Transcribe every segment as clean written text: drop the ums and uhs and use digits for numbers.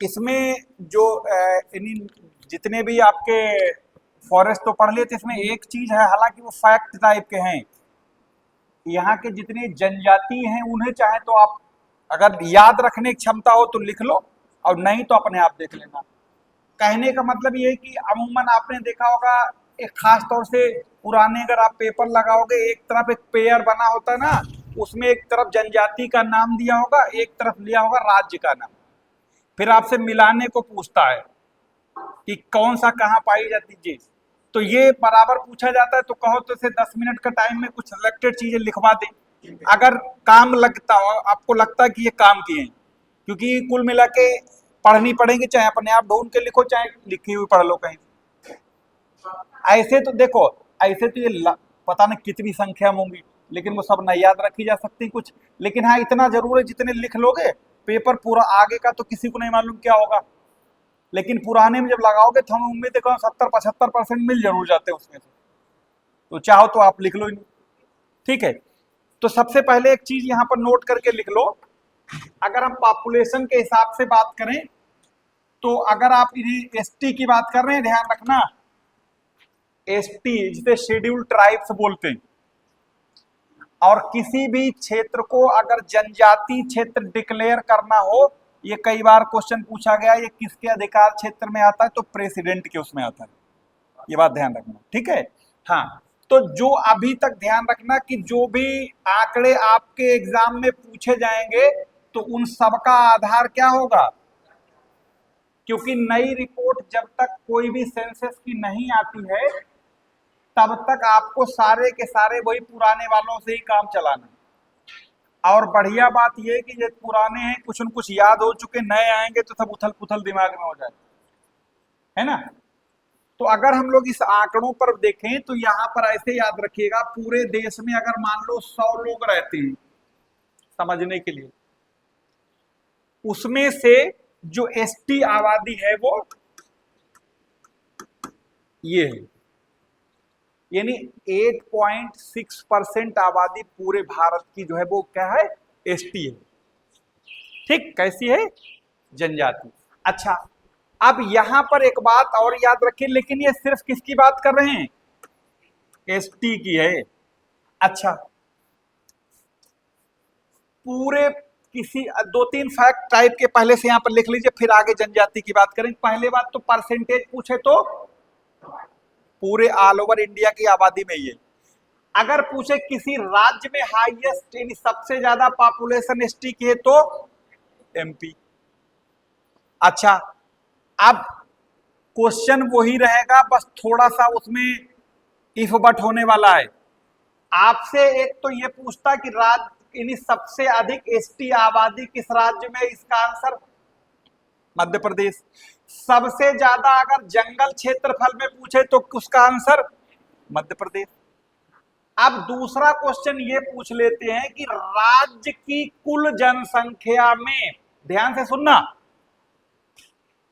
इसमें जो जितने भी आपके फॉरेस्ट तो पढ़ लिए थे, इसमें एक चीज है, हालांकि वो फैक्ट टाइप के हैं, यहाँ के जितने जनजाति हैं उन्हें चाहे तो आप अगर याद रखने की क्षमता हो तो लिख लो, और नहीं तो अपने आप देख लेना। कहने का मतलब ये है कि अमूमन आपने देखा होगा, एक खास तौर से पुराने अगर आप पेपर लगाओगे, एक तरफ एक पेयर बना होता है ना, उसमें एक तरफ जनजाति का नाम दिया होगा, एक तरफ लिया होगा राज्य का नाम, फिर आपसे मिलाने को पूछता है कि कौन सा कहाँ पाई जाती चीज। तो ये बराबर पूछा जाता है, तो कहो तो इसे 10 मिनट का टाइम में कुछ सिलेक्टेड चीजें लिखवा दें, अगर काम लगता हो, आपको लगता है कि ये काम किए हैं, क्योंकि कुल मिला के पढ़नी पड़ेगी, चाहे अपने आप ढूंढ के लिखो, चाहे लिखी हुई पढ़ लो कहीं। ऐसे तो देखो, ऐसे तो ये पता नहीं कितनी संख्या में होंगी, लेकिन वो सब नहीं याद रखी जा सकती कुछ, लेकिन हाँ इतना जरूर है जितने लिख लोगे, पेपर पूरा आगे का तो किसी को नहीं मालूम क्या होगा, लेकिन पुराने में जब लगाओगे तो हम उम्मीद है 70-75% मिल जरूर जाते हैं उसमें से, तो चाहो तो आप लिख लो इन्हें। ठीक है, तो सबसे पहले एक चीज यहां पर नोट करके लिख लो, अगर हम पॉपुलेशन के हिसाब से बात करें, तो अगर आप इन्हें एसटी की बात कर रहे हैं, ध्यान रखना, एसटी जिसे शेड्यूल्ड ट्राइब्स बोलते हैं, और किसी भी क्षेत्र को अगर जनजाति क्षेत्र डिक्लेयर करना हो, ये कई बार क्वेश्चन पूछा गया, ये किसके अधिकार क्षेत्र में आता है, तो प्रेसिडेंट के उसमें आता है, ये बात ध्यान रखना। ठीक है, हाँ, तो जो अभी तक ध्यान रखना कि जो भी आंकड़े आपके एग्जाम में पूछे जाएंगे, तो उन सबका आधार क्या होगा, क्योंकि नई रिपोर्ट जब तक कोई भी सेंसस की नहीं आती है, तब तक आपको सारे के सारे वही पुराने वालों से ही काम चलाना है। और बढ़िया बात यह कि जो पुराने हैं कुछ न कुछ याद हो चुके, नए आएंगे तो सब उथल पुथल दिमाग में हो जाए, है ना। तो अगर हम लोग इस आंकड़ों पर देखें, तो यहां पर ऐसे याद रखिएगा, पूरे देश में अगर मान लो 100 लोग रहते हैं, समझने के लिए, उसमें से जो एसटी आबादी है वो ये है, यानी 8.6% आबादी पूरे भारत की जो है वो क्या है, एसटी है। ठीक, कैसी है, जनजाति। अच्छा, अब यहां पर एक बात और याद रखिए, लेकिन ये सिर्फ किसकी बात कर रहे हैं, एसटी की है। अच्छा, पूरे किसी 2-3 फैक्ट टाइप के पहले से यहां पर लिख लीजिए, फिर आगे जनजाति की बात करें। पहले बात तो परसेंटेज पूछे तो पूरे ऑल ओवर इंडिया की आबादी में ये, अगर पूछे किसी राज्य में हाईएस्ट यानी सबसे ज्यादा पॉपुलेशन एसटी की है तो एमपी। अच्छा, अब क्वेश्चन वही रहेगा, बस थोड़ा सा उसमें इफ बट होने वाला है। आपसे एक तो ये पूछता कि राज्य यानी सबसे अधिक एसटी आबादी किस राज्य में, इसका आंसर मध्य प्रदेश। सबसे ज्यादा अगर जंगल क्षेत्रफल में पूछे तो उसका आंसर मध्य प्रदेश। अब दूसरा क्वेश्चन ये पूछ लेते हैं कि राज्य की कुल जनसंख्या में, ध्यान से सुनना,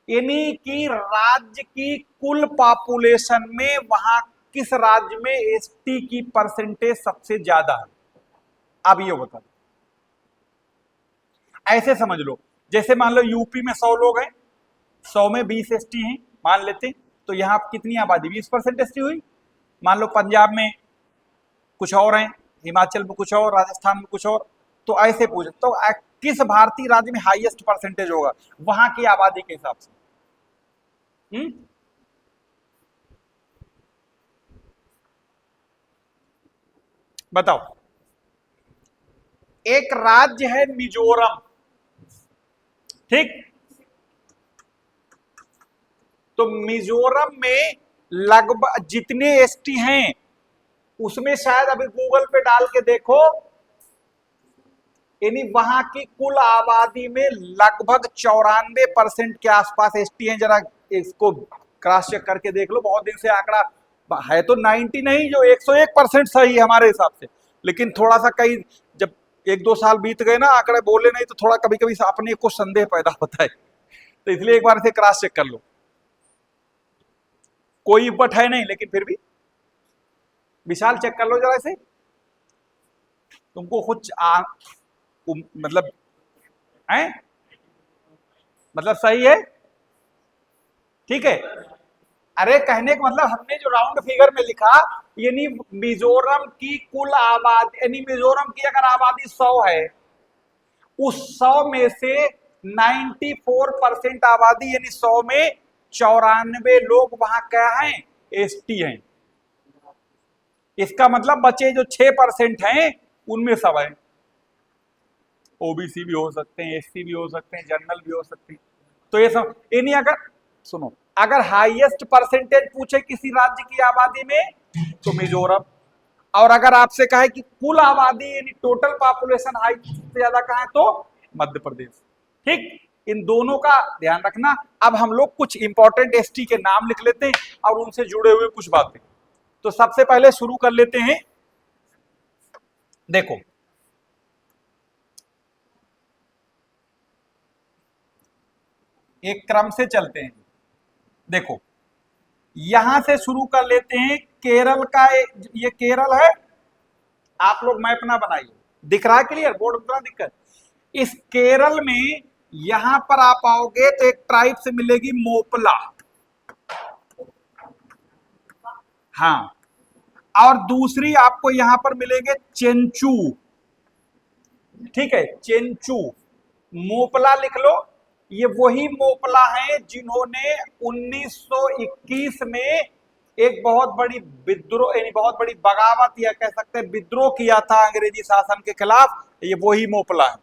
यानी कि राज्य की कुल पॉपुलेशन में वहां किस राज्य में एसटी की परसेंटेज सबसे ज्यादा है। अब ये बता, ऐसे समझ लो, जैसे मान लो यूपी में 100 लोग हैं, 100 में 20 एसटी हैं मान लेते हैं, तो यहां कितनी आबादी, 20% एसटी हुई। मान लो पंजाब में कुछ और हैं, हिमाचल में कुछ और, राजस्थान में कुछ और, तो ऐसे पूछे तो किस भारतीय राज्य में हाईएस्ट परसेंटेज होगा वहां की आबादी के हिसाब से। बताओ, एक राज्य है मिजोरम, ठीक, तो मिजोरम में लगभग जितने एसटी हैं उसमें शायद अभी गूगल पे डाल के देखो, यानी वहां की कुल आबादी में लगभग 94% के आसपास एसटी हैं। जरा इसको क्रॉस चेक करके देख लो, बहुत दिन से आंकड़ा है तो 90 नहीं, जो 101% सही है हमारे हिसाब से, लेकिन थोड़ा सा कई जब 1-2 साल बीत गए ना, आंकड़े बोले नहीं, तो थोड़ा कभी कभी अपने को संदेह पैदा होता है, तो इसलिए एक बार इसे क्रॉस चेक कर लो। कोई बट है नहीं, लेकिन फिर भी विशाल चेक कर लो जरा इसे, तुमको कुछ मतलब है मतलब सही है, ठीक है। अरे कहने का मतलब हमने जो राउंड फिगर में लिखा, यानी मिजोरम की कुल आबादी, यानी मिजोरम की अगर आबादी 100 है, उस 100 में से 94% आबादी यानी 100 में 94 लोग वहां क्या हैं, एसटी हैं। इसका मतलब बचे जो 6% हैं उनमें सब है, ओबीसी भी हो सकते हैं, एससी भी हो सकते हैं, जनरल भी हो सकते हैं। तो ये सब यानी अगर सुनो, अगर हाईएस्ट परसेंटेज पूछे किसी राज्य की आबादी में तो मिजोरम, और अगर आपसे कहे कि कुल आबादी यानी टोटल पॉपुलेशन हाई से ज्यादा कहा है तो मध्य प्रदेश। ठीक, इन दोनों का ध्यान रखना। अब हम लोग कुछ इंपॉर्टेंट एसटी के नाम लिख लेते हैं और उनसे जुड़े हुए कुछ बातें। तो सबसे पहले शुरू कर लेते हैं, देखो एक क्रम से चलते हैं। देखो यहां से शुरू कर लेते हैं, केरल का, ये केरल है, आप लोग मैप ना बनाइए, दिख रहा है क्लियर, बोर्ड उतना दिक्कत। इस केरल में यहां पर आप आओगे तो एक ट्राइब से मिलेगी मोपला, हाँ, और दूसरी आपको यहां पर मिलेंगे चेंचू, ठीक है, चेंचू। मोपला लिख लो, ये वही मोपला हैं जिन्होंने 1921 में एक बहुत बड़ी विद्रोह यानी बहुत बड़ी बगावत या कह सकते हैं विद्रोह किया था अंग्रेजी शासन के खिलाफ, ये वही मोपला है।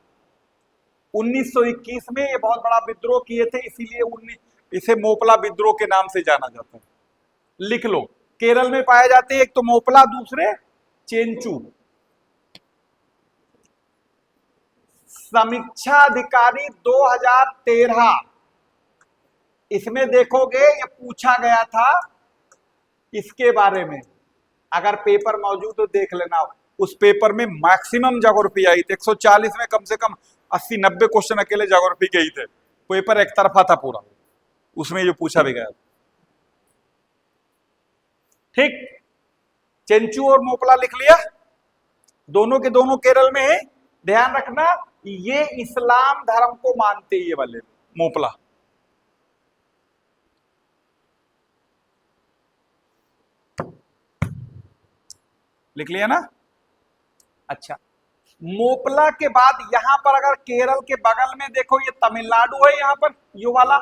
1921 में ये बहुत बड़ा विद्रोह किए थे, इसीलिए इसे मोपला विद्रोह के नाम से जाना जाता है। लिख लो, केरल में पाए जाते हैं एक तो मोपला, दूसरे चेंचू। समीक्षा अधिकारी 2013, इसमें देखोगे ये पूछा गया था इसके बारे में, अगर पेपर मौजूद तो देख लेना। उस पेपर में मैक्सिमम ज्योग्राफी आई थी, 140 में कम से कम 80-90 क्वेश्चन अकेले ज्योग्राफी के ही थे, पेपर एक तरफा था पूरा, उसमें जो पूछा भी गया। ठीक, चेंचू और मोपला लिख लिया, दोनों के दोनों केरल में है। ध्यान रखना ये इस्लाम धर्म को मानते, ये वाले मोपला। लिख लिया ना, अच्छा। मोपला के बाद यहां पर अगर केरल के बगल में देखो, ये तमिलनाडु है, यहां पर ये वाला,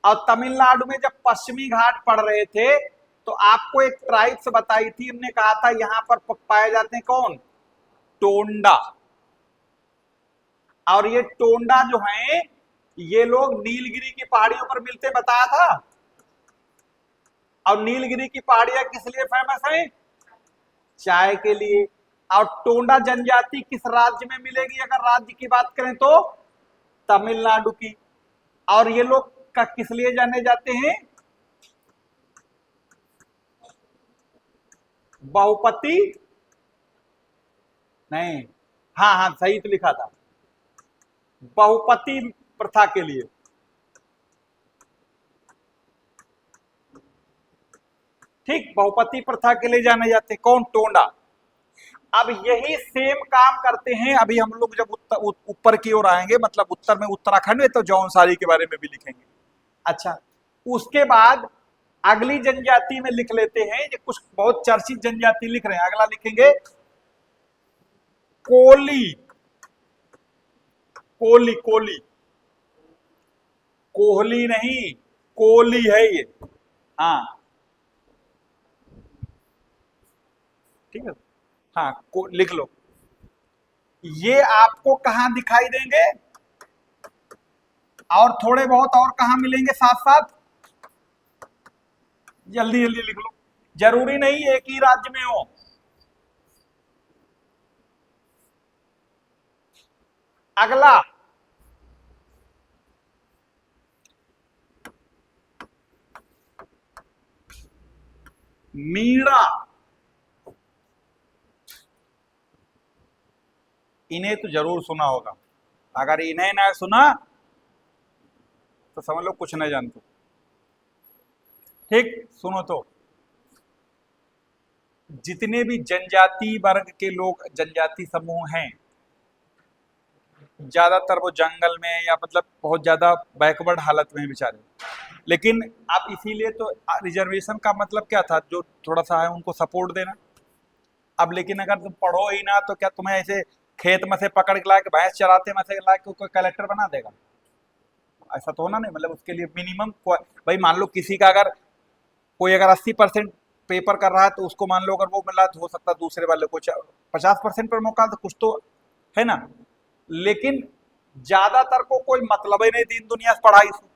और तमिलनाडु में जब पश्चिमी घाट पड़ रहे थे तो आपको एक ट्राइब्स बताई थी, हमने कहा था यहां पर पाए जाते हैं कौन, टोंडा। और ये टोंडा जो है ये लोग नीलगिरी की पहाड़ियों पर मिलते, बताया था। और नीलगिरी की पहाड़ियां किस लिए फेमस है, चाय के लिए। और टोंडा जनजाति किस राज्य में मिलेगी, अगर राज्य की बात करें तो तमिलनाडु की। और ये लोग का किस लिए जाने जाते हैं, बहुपति, नहीं, हाँ हाँ सही तो लिखा था, बहुपति प्रथा के लिए। ठीक, बहुपति प्रथा के लिए जाने जाते कौन, टोंडा। अब यही सेम काम करते हैं, अभी हम लोग जब ऊपर की ओर आएंगे, मतलब उत्तर में उत्तराखंड में, तो जौनसारी के बारे में भी लिखेंगे। अच्छा, उसके बाद अगली जनजाति में लिख लेते हैं, ये कुछ बहुत चर्चित जनजाति लिख रहे हैं, अगला लिखेंगे कोली, कोली, कोली, कोहली नहीं, कोली है ये, हाँ, ठीक है, हाँ लिख लो। ये आपको कहां दिखाई देंगे, और थोड़े बहुत और कहां मिलेंगे साथ साथ, जल्दी जल्दी लिख लो, जरूरी नहीं एक ही राज्य में हो। अगला मीणा, इन्हें तो जरूर सुना होगा, अगर इन्हें ना सुना तो समझ लो कुछ नहीं जानते। ठीक, सुनो तो, जितने भी जनजाति वर्ग के लोग, जनजाति समूह हैं, ज्यादातर वो जंगल में या मतलब बहुत ज्यादा बैकवर्ड हालत में है बेचारे। लेकिन अब इसीलिए तो रिजर्वेशन का मतलब क्या था, जो थोड़ा सा है उनको सपोर्ट देना। अब लेकिन अगर तुम पढ़ो ही ना तो क्या तुम्हें ऐसे खेत में से पकड़ के ला के भैंस चराते में से ला के कोई कलेक्टर बना देगा? ऐसा तो होना नहीं। मतलब उसके लिए मिनिमम भाई मान लो किसी का अगर कोई अगर 80% पेपर कर रहा है तो उसको मान लो अगर वो मिला तो हो सकता है दूसरे वाले को 50% पर मौका, तो कुछ तो है ना। लेकिन ज्यादातर को कोई मतलब ही नहीं दीन दुनिया से पढ़ाई से।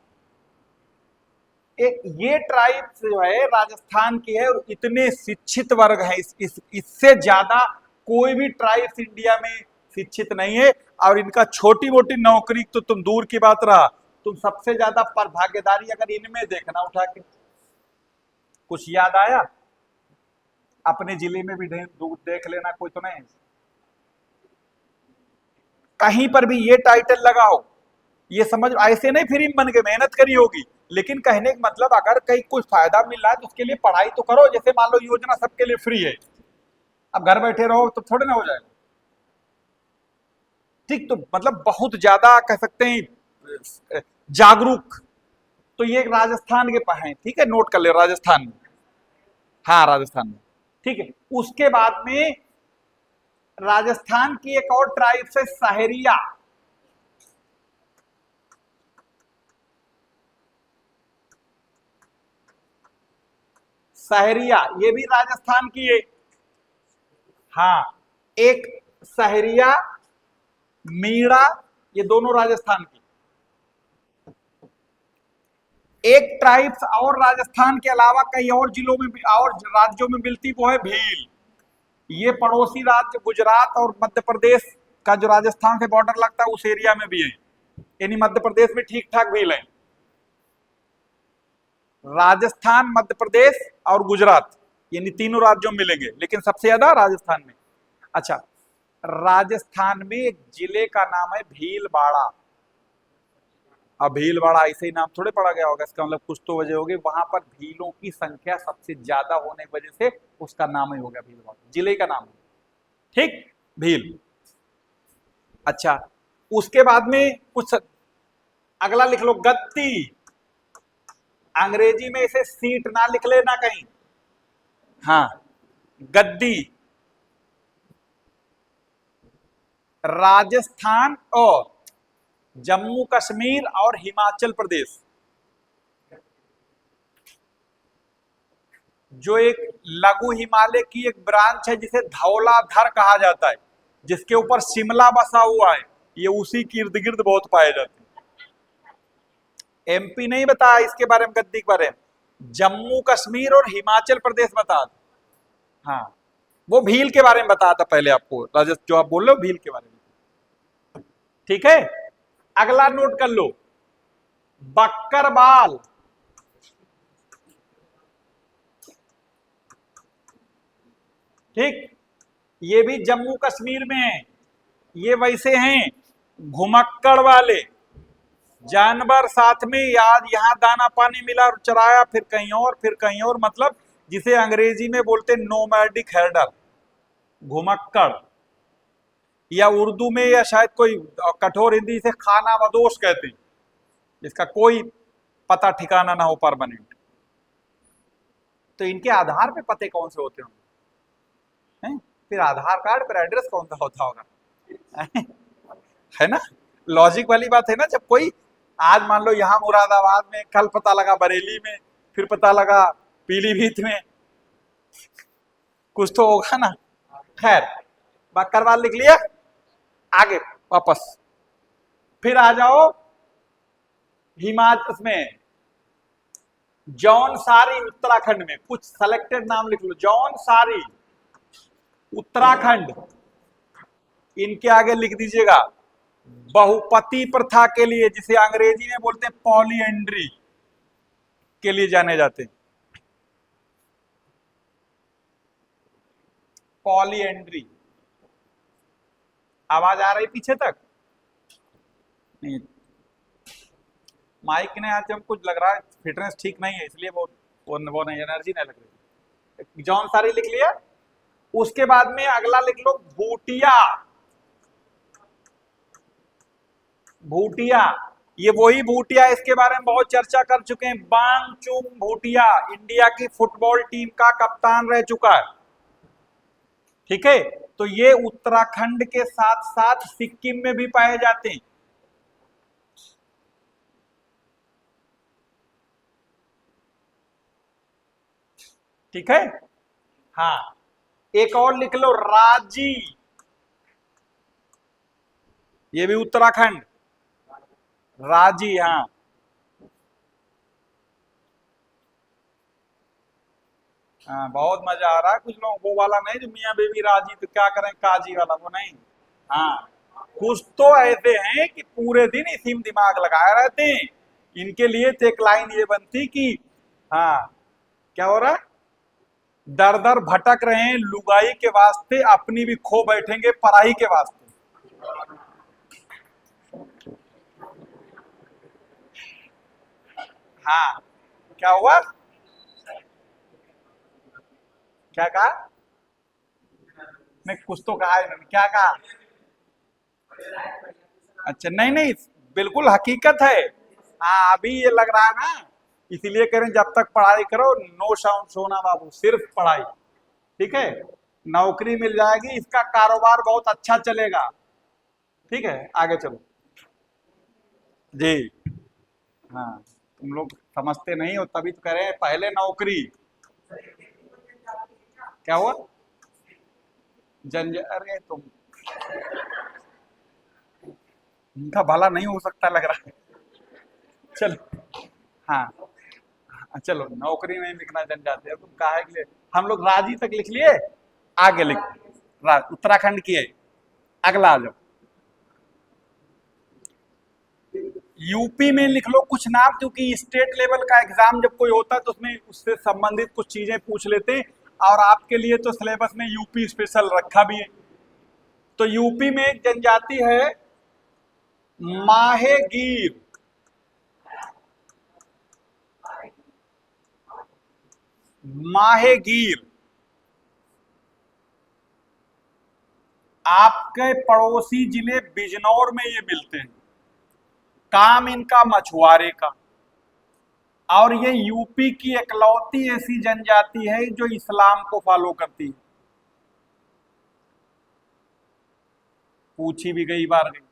ये ट्राइब्स जो है राजस्थान की है और इतने शिक्षित वर्ग है, इससे ज्यादा कोई भी ट्राइब्स इंडिया में शिक्षित नहीं है। और इनका छोटी मोटी नौकरी तो तुम दूर की बात रहा, तुम सबसे ज्यादा पर भागीदारी अगर इनमें देखना उठा के। कुछ याद आया? अपने जिले में भी देख लेना, कोई तो नहीं कहीं पर भी ये टाइटल लगा हो। ये समझ ऐसे नहीं फ्री बन के मेहनत करी होगी, लेकिन कहने का मतलब अगर कहीं कुछ फायदा मिल रहा है तो उसके लिए पढ़ाई तो करो। जैसे मान लो योजना सबके लिए फ्री है, अब घर बैठे रहो तो थोड़े ना हो जाएगा। ठीक, तो मतलब बहुत ज्यादा कह सकते हैं जागरूक। तो ये राजस्थान के पास है, ठीक है, नोट कर ले राजस्थान में। हाँ राजस्थान में, ठीक है। उसके बाद में राजस्थान की एक और ट्राइब है सहरिया। सहरिया ये भी राजस्थान की है। हाँ, एक सहरिया, मीणा, ये दोनों राजस्थान की। एक ट्राइब्स और राजस्थान के अलावा कई और जिलों में और राज्यों में मिलती, वो है भील। ये पड़ोसी राज्य गुजरात और मध्य प्रदेश का जो राजस्थान से बॉर्डर लगता है उस एरिया में भी है। यानी मध्य प्रदेश में ठीक ठाक भील है। राजस्थान, मध्य प्रदेश और गुजरात, यानी तीनों राज्यों में मिलेंगे, लेकिन सबसे ज्यादा राजस्थान में। अच्छा, राजस्थान में एक जिले का नाम है भीलवाड़ा। अब भीलवाड़ा ऐसे ही नाम थोड़े पड़ा गया होगा, इसका मतलब कुछ तो वजह होगी। वहां पर भीलों की संख्या सबसे ज्यादा होने की वजह से उसका नाम ही हो गया भीलवाड़ा, जिले का नाम है। ठीक, भील। अच्छा, उसके बाद में कुछ अगला लिख लो, गद्दी। अंग्रेजी में इसे सीट ना लिख लेना कहीं। हाँ, गद्दी। राजस्थान और जम्मू कश्मीर और हिमाचल प्रदेश जो एक लघु हिमालय की एक ब्रांच है जिसे धौलाधर कहा जाता है, जिसके ऊपर शिमला बसा हुआ है, ये उसी के इर्द गिर्द बहुत पाए जाते हैं। एमपी नहीं बताया इसके बारे में, गद्दी के बारे में। जम्मू कश्मीर और हिमाचल प्रदेश बता दो। हाँ, वो भील के बारे में बताया था पहले आपको, राजस्थान जो आप बोल रहे हो भील के बारे में। ठीक है, अगला नोट कर लो, बक्करवाल। ठीक, ये भी जम्मू कश्मीर में है। ये वैसे हैं घुमक्कड़ वाले जानवर, साथ में याद यहां दाना पानी मिला और चराया, फिर कहीं और फिर कहीं और, मतलब जिसे अंग्रेजी में बोलते नोमैडिक हेडर, घुमक्कड़। या उर्दू में या शायद कोई कठोर हिंदी से खाना बदोश कहते हैं, जिसका कोई पता ठिकाना ना हो परमानेंट। तो इनके आधार पे पते कौन से होते होंगे? फिर आधार कार्ड पर एड्रेस कौन सा होता होगा? है ना, लॉजिक वाली बात है ना। जब कोई आज मान लो यहां मुरादाबाद में, कल पता लगा बरेली में, फिर पता लगा पीलीभीत में, कुछ तो होगा ना। खैर, बक्करवाल लिख लिया, आगे वापस फिर आ जाओ हिमाचल में, जौनसारी उत्तराखंड में। कुछ सेलेक्टेड नाम लिख लो, जौनसारी उत्तराखंड। इनके आगे लिख दीजिएगा बहुपति प्रथा के लिए, जिसे अंग्रेजी में बोलते हैं पॉलीएंड्री, के लिए जाने जाते हैं। पॉलीएंड्री। आवाज आ रही पीछे तक? नहीं, माइक ने आज हम कुछ लग रहा है फिटनेस ठीक नहीं है, इसलिए वो नहीं, एनर्जी नहीं लग रही। जौन सारी लिख लिया। उसके बाद में अगला लिख लो भूटिया। भूटिया, ये वही भूटिया, इसके बारे में बहुत चर्चा कर चुके हैं। बांगचुंग भूटिया इंडिया की फुटबॉल टीम का कप्तान रह चुका है। ठीक है, तो ये उत्तराखंड के साथ साथ सिक्किम में भी पाए जाते हैं। ठीक है, हाँ, एक और लिख लो, राजी, ये भी उत्तराखंड, राजी, हाँ। हाँ, बहुत मजा आ रहा है कुछ लोगों को, वो वाला नहीं जो मियाँ बीवी राजी तो क्या करें काजी वाला, वो नहीं। हाँ, कुछ तो ऐसे हैं कि पूरे दिन इसी में दिमाग लगाए रहते हैं। इनके लिए तो एक लाइन ये बनती कि, हाँ, क्या हो रहा है, दर दर भटक रहे हैं लुगाई के वास्ते, अपनी भी खो बैठेंगे पराई के वास्ते। हाँ, क्या हुआ, क्या कहा, नहीं कुछ तो कहा है इन्होंने, क्या कहा। अच्छा, नहीं नहीं, बिल्कुल हकीकत है। हाँ, अभी ये लग रहा है ना, इसीलिए करें जब तक पढ़ाई करो, नो साउंड सोना बाबू, सिर्फ पढ़ाई। ठीक है, नौकरी मिल जाएगी, इसका कारोबार बहुत अच्छा चलेगा। ठीक है, आगे चलो जी। हाँ, तुम लोग समझते नहीं हो, तभी तो कह रहे हैं पहले नौकरी। क्या हुआ, अरे तुम, उनका भला नहीं हो सकता लग रहा है। चलो, हाँ, चलो, नौकरी नहीं लिखना जनजाति है, तुम काहे के लिए, हम लोग राजी तक लिख लिए, आगे लिख, उत्तराखंड की है। अगला आ जाओ, यूपी में लिख लो कुछ नाम, क्योंकि स्टेट लेवल का एग्जाम जब कोई होता है तो उसमें उससे संबंधित कुछ चीजें पूछ लेते हैं, और आपके लिए तो सिलेबस में यूपी स्पेशल रखा भी है। तो यूपी में एक जनजाति है, माहेगीर। माहेगीर, आपके पड़ोसी जिले बिजनौर में ये मिलते हैं। काम इनका मछुआरे का, और ये यूपी की इकलौती ऐसी जनजाति है जो इस्लाम को फॉलो करती है। पूछी भी गई बार गई।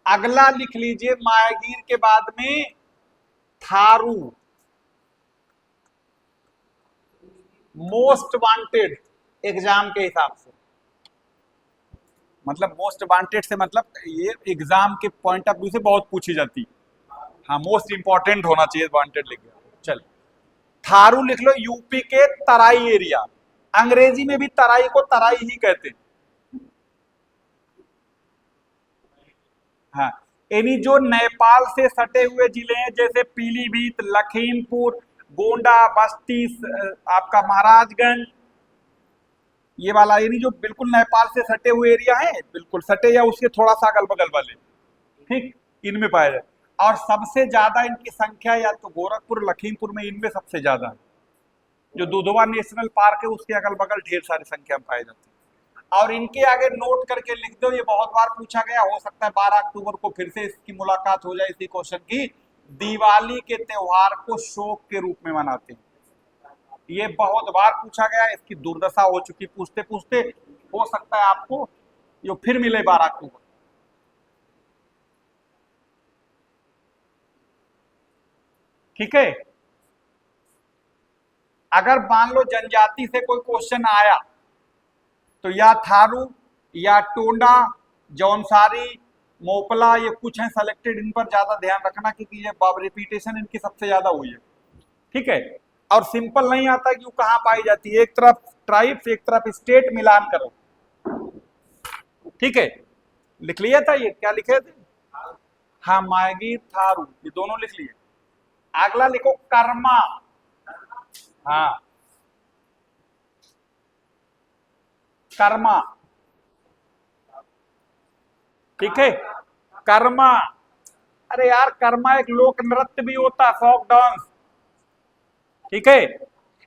अगला लिख लीजिए, मायागीर के बाद में थारू, मोस्ट वांटेड एग्जाम के हिसाब से, मतलब मोस्ट वांटेड से मतलब ये एग्जाम के पॉइंट ऑफ व्यू से बहुत पूछी जाती है। हाँ, मोस्ट इंपॉर्टेंट होना चाहिए, वांटेड लिख गया। चल, थारू लिख लो, यूपी के तराई एरिया, अंग्रेजी में भी तराई को तराई ही कहते हैं। हाँ, यानी जो नेपाल से सटे हुए जिले हैं, जैसे पीलीभीत, लखीमपुर, गोंडा, बस्ती, आपका महाराजगंज, ये वाला, यानी जो बिल्कुल नेपाल से सटे हुए एरिया है, बिल्कुल सटे या उसके थोड़ा सा अगल बगल वाले, ठीक, इनमें पाया जाए। और सबसे ज्यादा इनकी संख्या या तो गोरखपुर, लखीमपुर में, इनमें सबसे ज्यादा है। जो दुधवा नेशनल पार्क है उसके अगल बगल ढेर सारी संख्या में पाए जाते हैं। और इनके आगे नोट करके लिख दो, ये बहुत बार पूछा गया, हो सकता है 12 अक्टूबर को फिर से इसकी मुलाकात हो जाए इसी क्वेश्चन की। दिवाली के त्योहार को शोक के रूप में मनाते हैं, ये बहुत बार पूछा गया, इसकी दुर्दशा हो चुकी पूछते पूछते। हो सकता है आपको ये फिर मिले 12 अक्टूबर। ठीक है, अगर मान लो जनजाति से कोई क्वेश्चन आया तो या थारू, या टोंडा, जौनसारी, मोपला, ये कुछ हैं सेलेक्टेड, इन पर ज्यादा ध्यान रखना क्योंकि ये रिपीटेशन इनकी सबसे ज्यादा हुई है। ठीक है, और सिंपल नहीं आता कि वो कहाँ पाई जाती है, एक तरफ ट्राइब्स एक तरफ स्टेट, मिलान करो। ठीक है, लिख लिया था, ये क्या लिखे थे, हाँ, मायगी थारू, ये दोनों लिख लिए। अगला लिखो कर्मा, हाँ, कर्मा। ठीक है, कर्मा, अरे यार, कर्मा एक लोक नृत्य भी होता है, फोक डांस। ठीक है,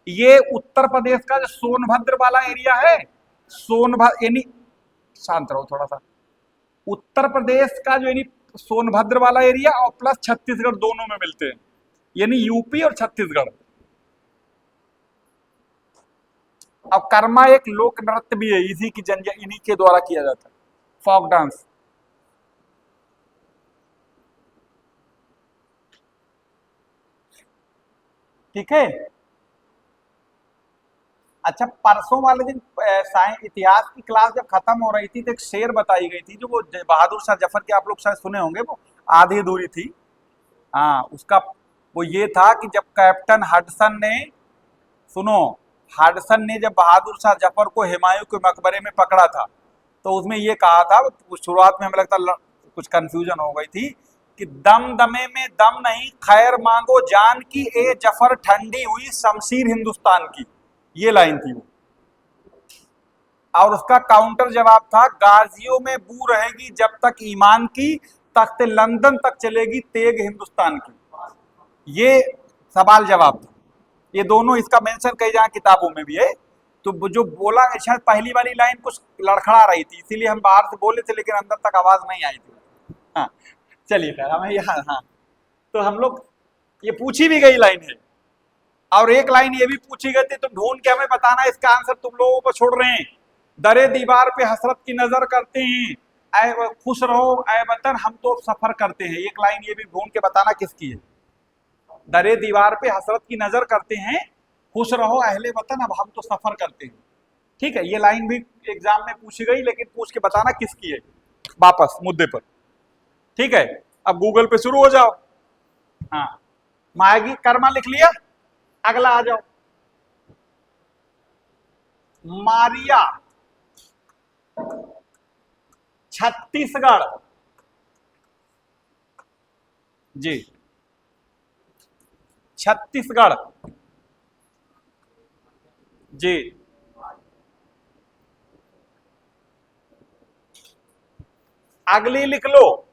ये उत्तर प्रदेश का जो सोनभद्र वाला एरिया है, सोनभद्र, यानी शांत रहो थोड़ा सा, उत्तर प्रदेश का जो यानी सोनभद्र वाला एरिया और प्लस छत्तीसगढ़ दोनों में मिलते हैं, यानी यूपी और छत्तीसगढ़। अब कर्मा एक लोक नृत्य भी है, इसी की इन्हीं के द्वारा किया जाता है, फोक डांस। ठीक है। अच्छा, परसों वाले दिन साइंस इतिहास की क्लास जब खत्म हो रही थी तो एक शेर बताई गई थी, जो वो बहादुर शाह जफर के, आप लोग शायद सुने होंगे, वो आधी अधूरी थी। हाँ, उसका वो ये था कि जब कैप्टन हडसन ने, सुनो, हडसन ने जब बहादुर शाह जफर को हुमायूं के मकबरे में पकड़ा था, तो उसमें ये कहा था, शुरुआत में हमें लगता कुछ कंफ्यूजन हो गई थी, कि दम दमे में दम नहीं, खैर मांगो जान की, ए जफर ठंडी हुई शमशीर हिंदुस्तान की। ये लाइन थी वो। और उसका काउंटर जवाब था, गाजियों में बू रहेगी जब तक ईमान की, तख्त लंदन तक चलेगी तेग हिंदुस्तान की। ये सवाल जवाब था। ये दोनों, इसका मेंशन कई जगह किताबों में भी है। तो जो बोला, शायद पहली वाली लाइन कुछ लड़खड़ा रही थी, इसीलिए हम बाहर से बोले थे, लेकिन अंदर तक आवाज नहीं आई थी। हाँ, चलिए खैर, हमें यहाँ, हाँ, तो हम लोग, ये पूछी भी गई लाइन है, और एक लाइन ये भी पूछी गई थी, तुम ढूंढ के हमें बताना, इसका आंसर तुम लोगों को छोड़ रहे हैं। दरे दीवार पे हसरत की नजर करते हैं, ऐ खुश रहो ऐ वतन हम तो सफर करते हैं। एक लाइन ये भी ढूंढ के बताना किसकी है। दरे दीवार पे हसरत की नजर करते हैं, खुश रहो अहले वतन अब हम तो सफर करते हैं। ठीक है, ये लाइन भी एग्जाम में पूछी गई, लेकिन पूछ के बताना किसकी है, वापस मुद्दे पर। ठीक है, अब गूगल पे शुरू हो जाओ। हाँ, माएगी कर्मा लिख लिया, अगला आ जाओ। मारिया, छत्तीसगढ़। जी, छत्तीसगढ़। जी, अगली लिख लो,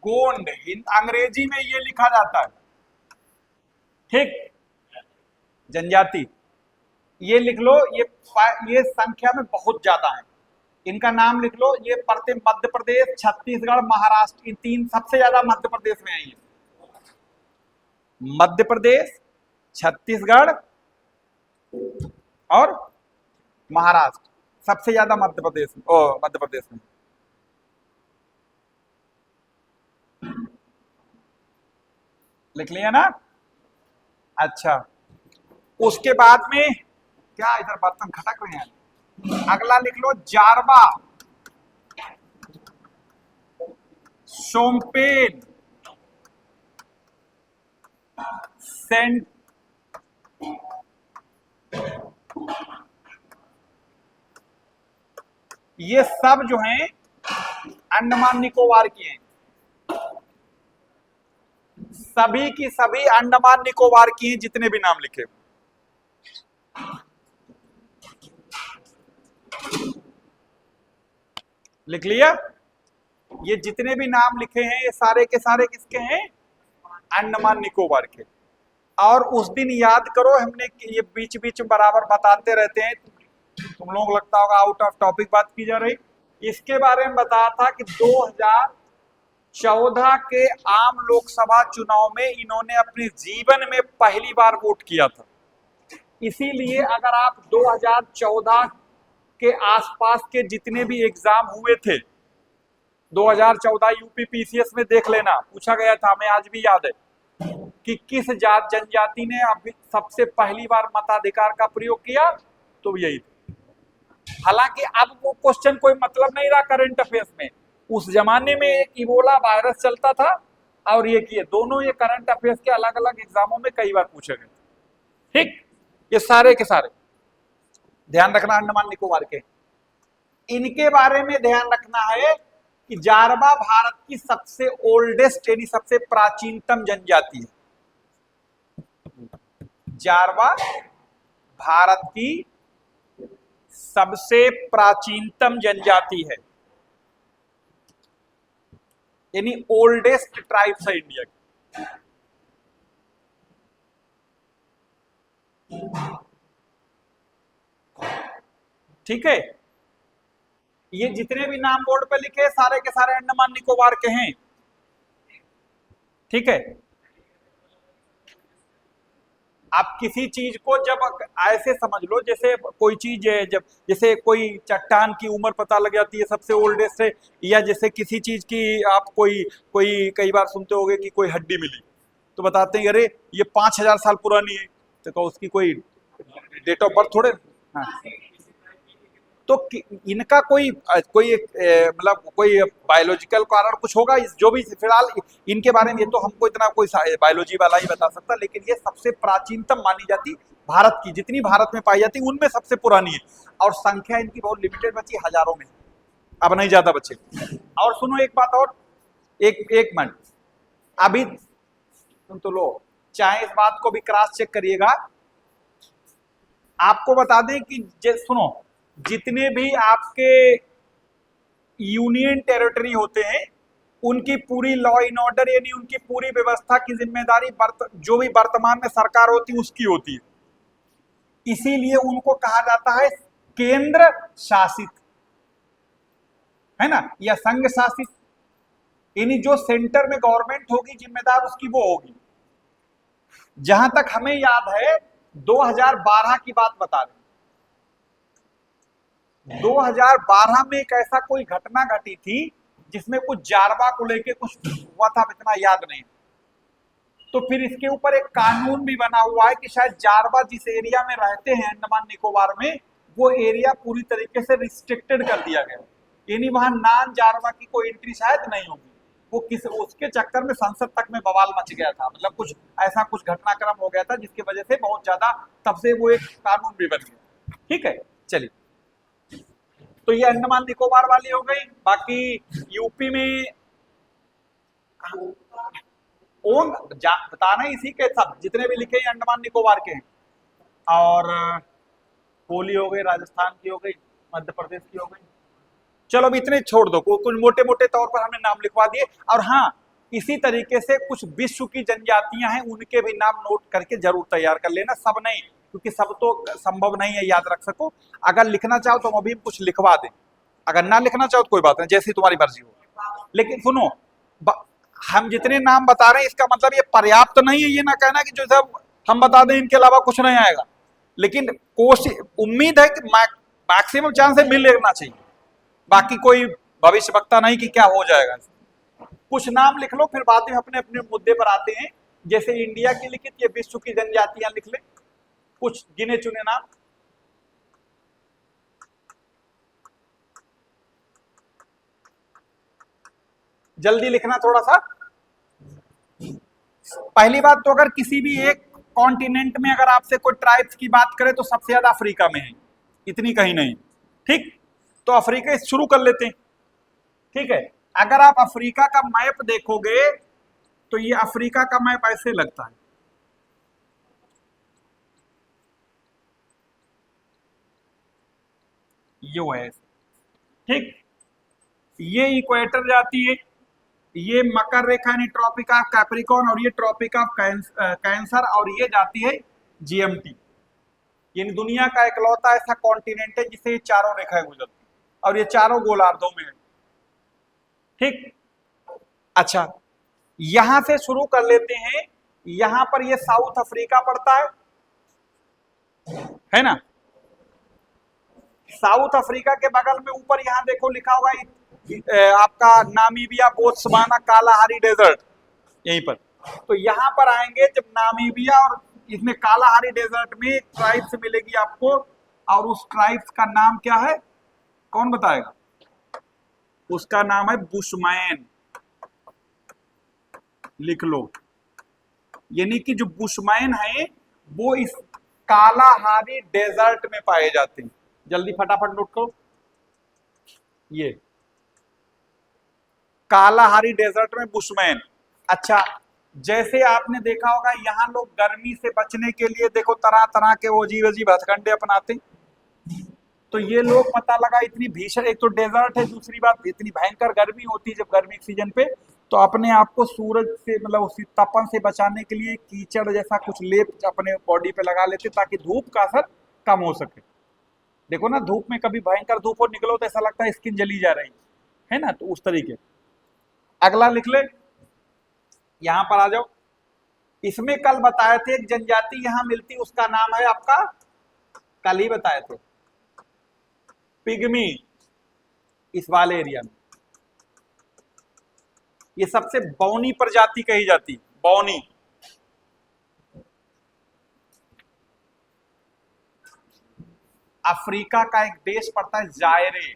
गोंड। अंग्रेजी में ये लिखा जाता है। ठीक, जनजाति, ये लिख लो, ये संख्या में बहुत ज्यादा है। इनका नाम लिख लो, ये पढ़ते मध्य प्रदेश, छत्तीसगढ़, महाराष्ट्र, इन तीन सबसे ज्यादा मध्य प्रदेश में है ये। मध्य प्रदेश, छत्तीसगढ़ और महाराष्ट्र, सबसे ज्यादा मध्य प्रदेश में। लिख लिया ना। अच्छा, उसके बाद में क्या, इधर बर्तन खटक रहे हैं। अगला लिख लो, जारवा, शोम्पेन, सेंट, ये सब जो हैं अंडमान निकोबार की हैं। सभी की सभी अंडमान निकोबार की हैं, जितने भी नाम लिखे। लिख लिया। ये जितने भी नाम लिखे हैं, ये सारे के सारे किसके हैं, अंडमान निकोबार के। और उस दिन याद करो, हमने ये बीच बीच में बराबर बताते रहते हैं, तुम लोग लगता होगा आउट ऑफ टॉपिक बात की जा रही। इसके बारे में बताया था कि 2014 के आम लोकसभा चुनाव में इन्होंने अपने जीवन में पहली बार वोट किया था। इसीलिए अगर आप 2014 के आसपास के जितने भी एग्जाम हुए थे, 2014 यूपी पीसीएस में देख लेना, पूछा गया था, हमें आज भी याद है, कि किस जात जनजाति ने अभी सबसे पहली बार मताधिकार का प्रयोग किया, तो यही था। हालांकि अब वो क्वेश्चन कोई मतलब नहीं रहा करंट अफेयर्स में। उस जमाने में एक इबोला वायरस चलता था, और ये किए दोनों, ये करंट अफेयर्स के अलग अलग एग्जामों में कई बार पूछे गए। ठीक, ये सारे के सारे ध्यान रखना, अंडमान निकोबार के। इनके बारे में ध्यान रखना है कि जारवा भारत की सबसे ओल्डेस्ट यानी सबसे प्राचीनतम जनजाति है। जारवा भारत की सबसे प्राचीनतम जनजाति है, यानी ओल्डेस्ट ट्राइब्स है इंडिया की। ठीक है, ये जितने भी नाम बोर्ड पे लिखे हैं, सारे के सारे अंडमान निकोबार के हैं। ठीक है, आप किसी चीज को जब ऐसे समझ लो, जैसे कोई चीज है, जब जैसे कोई चट्टान की उम्र पता लग जाती है सबसे ओल्डेस्ट है, या जैसे किसी चीज की आप कोई कोई कई बार सुनते होगे कि कोई हड्डी मिली तो बताते हैं अरे ये 5,000 साल पुरानी है, तो उसकी कोई डेट ऑफ बर्थ थोड़े। हाँ, तो इनका कोई कोई मतलब कोई बायोलॉजिकल कारण कुछ होगा, जो भी फिलहाल इनके बारे में, ये तो हमको इतना कोई बायोलॉजी वाला ही बता सकता, लेकिन ये सबसे प्राचीनतम मानी जाती भारत की, जितनी भारत में पाई जाती उनमें सबसे पुरानी है, और संख्या इनकी बहुत लिमिटेड बची, हजारों में, अब नहीं ज्यादा बचे। और सुनो एक बात और, एक मिनट, अभी सुन तो लो, चाहे इस बात को भी क्रॉस चेक करिएगा। आपको बता दें कि सुनो, जितने भी आपके यूनियन टेरिटरी होते हैं उनकी पूरी लॉ इन ऑर्डर, यानी उनकी पूरी व्यवस्था की जिम्मेदारी जो भी वर्तमान में सरकार होती है उसकी होती है, इसीलिए उनको कहा जाता है केंद्र शासित, है ना, या संघ शासित, यानी जो सेंटर में गवर्नमेंट होगी जिम्मेदार उसकी वो होगी। जहां तक हमें याद है 2012 की बात बता रहे, 2012 में एक ऐसा कोई घटना घटी थी जिसमें कुछ जारवा को लेके कुछ हुआ था, इतना याद नहीं, तो फिर इसके ऊपर एक कानून भी बना हुआ है कि शायद जारवा जिस एरिया में रहते हैं अंडमान निकोबार में, वो एरिया पूरी तरीके से रिस्ट्रिक्टेड कर दिया गया, यानी वहां नॉन जारवा की कोई एंट्री शायद नहीं होगी। वो उसके चक्कर में संसद तक में बवाल मच गया था, मतलब कुछ ऐसा कुछ घटनाक्रम हो गया था जिसकी वजह से बहुत ज्यादा, तब से वो एक कानून भी बन गया। ठीक है, चलिए, तो ये अंडमान निकोबार वाली हो गई। बाकी यूपी में ओन बताना इसी के सब जितने भी लिखे हैं अंडमान निकोबार के हैं, और होली हो गई, राजस्थान की हो गई, मध्य प्रदेश की हो गई। चलो अब इतने छोड़ दो, कुछ मोटे मोटे तौर पर हमने नाम लिखवा दिए। और हाँ, इसी तरीके से कुछ विश्व की जनजातियां हैं, उनके भी नाम नोट करके जरूर तैयार कर लेना, सब नहीं, क्योंकि सब तो संभव नहीं है याद रख सको। अगर लिखना चाहो तो अभी कुछ लिखवा दें, अगर ना लिखना चाहो तो कोई बात नहीं, जैसी तुम्हारी मर्जी हो। लेकिन सुनो, हम जितने नाम बता रहे हैं इसका मतलब ये पर्याप्त नहीं है, ये ना कहना कि जो सब हम बता दें इनके अलावा कुछ नहीं आएगा, लेकिन कोशिश, उम्मीद है कि मैक्सिमम चांस है मिल लेना चाहिए, बाकी कोई भविष्य वक्ता नहीं कि क्या हो जाएगा। कुछ नाम लिख लो, फिर बाद में अपने अपने मुद्दे पर आते हैं, जैसे इंडिया की लिखित, ये विश्व की जनजातियां लिख ले, कुछ गिने चुने नाम। जल्दी लिखना थोड़ा सा। पहली बात तो, अगर किसी भी एक कॉन्टिनेंट में अगर आपसे कोई ट्राइब्स की बात करे तो सबसे ज्यादा अफ्रीका में है, इतनी कहीं नहीं। ठीक, तो अफ्रीका शुरू कर लेते हैं। ठीक है, अगर आप अफ्रीका का मैप देखोगे तो ये अफ्रीका का मैप ऐसे लगता है, यो है। ठीक, ये इक्वेटर जाती है, ये मकर रेखा यानी ट्रॉपिक ऑफ कैप्रिकॉर्न, और ये ट्रॉपिक ऑफ कैंसर, और ये जाती है जीएमटी, यानी दुनिया का इकलौता ऐसा कॉन्टिनेंट है जिसे ये चारों रेखाएं गुजरती, और ये चारों गोलार्धों में है। ठीक, अच्छा, यहां से शुरू कर लेते हैं। यहां पर ये साउथ अफ्रीका पड़ता है ना, साउथ अफ्रीका के बगल में ऊपर यहां देखो लिखा होगा आपका नामीबिया, बोत्सवाना, कालाहारी डेजर्ट, यहीं पर। तो यहां पर आएंगे जब नामीबिया, और इसमें कालाहारी डेजर्ट में ट्राइब्स मिलेगी आपको, और उस ट्राइब्स का नाम क्या है, कौन बताएगा? उसका नाम है बुशमैन, लिख लो। यानी कि जो बुशमैन है वो इस कालाहारी डेजर्ट में पाए जाते हैं। जल्दी फटाफट नोट करो, ये कालाहारी डेजर्ट में बुशमैन। अच्छा, जैसे आपने देखा होगा यहाँ लोग गर्मी से बचने के लिए देखो तरह तरह के अजीब अजीब हथकंडे अपनाते, तो ये लोग पता लगा इतनी भीषण, एक तो डेजर्ट है, दूसरी बात इतनी भयंकर गर्मी होती है जब गर्मी सीजन पे, तो अपने आप को सूरज से मतलब उसी तपन से बचाने के लिए कीचड़ जैसा कुछ लेप अपने बॉडी पे लगा लेते ताकि धूप का असर कम हो सके। देखो ना, धूप में कभी भयंकर धूप और निकलो तो ऐसा लगता है स्किन जली जा रही है ना, तो उस तरीके। अगला लिख ले, यहां पर आ जाओ। इसमें कल बताए थे एक जनजाति यहां मिलती, उसका नाम है आपका, कल ही बताए थे, पिग्मी। इस वाले एरिया में ये सबसे बौनी प्रजाति कही जाती, बौनी। अफ्रीका का एक देश पड़ता है जायरे,